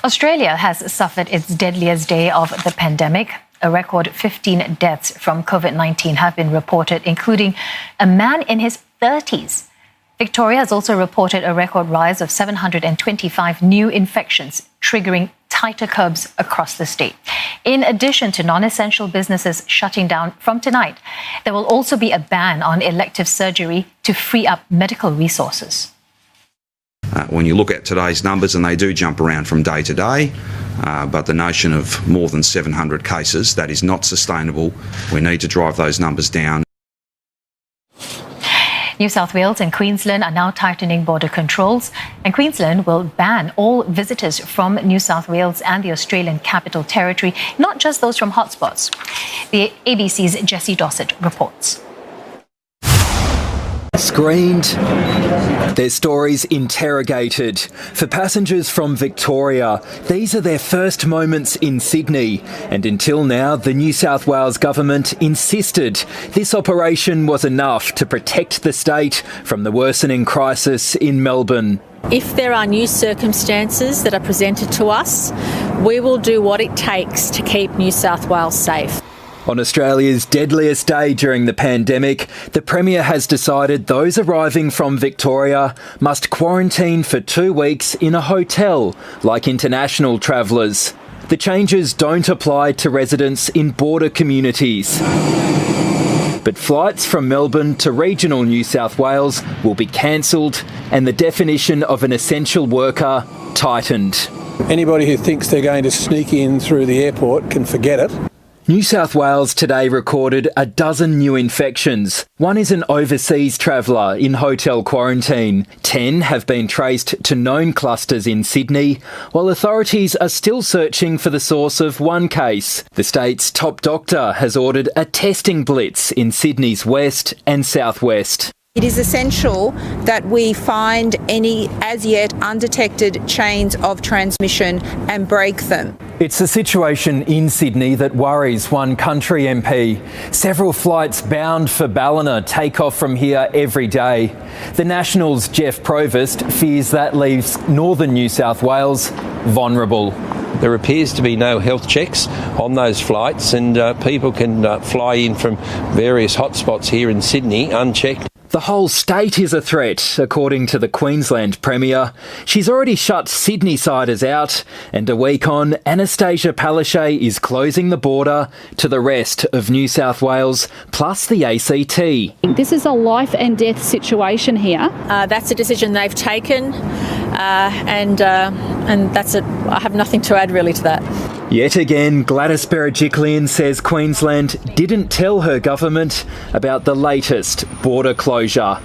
Australia has suffered its deadliest day of the pandemic. A record 15 deaths from COVID-19 have been reported, including a man in his 30s. Victoria has also reported a record rise of 725 new infections, triggering tighter curbs across the state. In addition to non-essential businesses shutting down from tonight, there will also be a ban on elective surgery to free up medical resources. When you look at today's numbers, and they do jump around from day to day, but the notion of more than 700 cases, that is not sustainable. We need to drive those numbers down. New South Wales and Queensland are now tightening border controls, and Queensland will ban all visitors from New South Wales and the Australian Capital Territory, not just those from hotspots. The ABC's Jessie Dossett reports. Screened, their stories interrogated. For passengers from Victoria, these are their first moments in Sydney, and until now the New South Wales government insisted this operation was enough to protect the state from the worsening crisis in Melbourne. If there are new circumstances that are presented to us, we will do what it takes to keep New South Wales safe. On Australia's deadliest day during the pandemic, the Premier has decided those arriving from Victoria must quarantine for 2 weeks in a hotel, like international travellers. The changes don't apply to residents in border communities. But flights from Melbourne to regional New South Wales will be cancelled and the definition of an essential worker tightened. Anybody who thinks they're going to sneak in through the airport can forget it. New South Wales today recorded a dozen new infections. One is an overseas traveller in hotel quarantine. 10 have been traced to known clusters in Sydney, while authorities are still searching for the source of one case. The state's top doctor has ordered a testing blitz in Sydney's west and southwest. It is essential that we find any as yet undetected chains of transmission and break them. It's a situation in Sydney that worries one country MP. Several flights bound for Ballina take off from here every day. The National's Jeff Provost fears that leaves northern New South Wales vulnerable. There appears to be no health checks on those flights, and people can fly in from various hotspots here in Sydney unchecked. The whole state is a threat, according to the Queensland Premier. She's already shut Sydney-siders out, and a week on, Anastasia Palaszczuk is closing the border to the rest of New South Wales, plus the ACT. This is a life and death situation here. That's a decision they've taken, and that's it. I have nothing to add really to that. Yet again, Gladys Berejiklian says Queensland didn't tell her government about the latest border closure.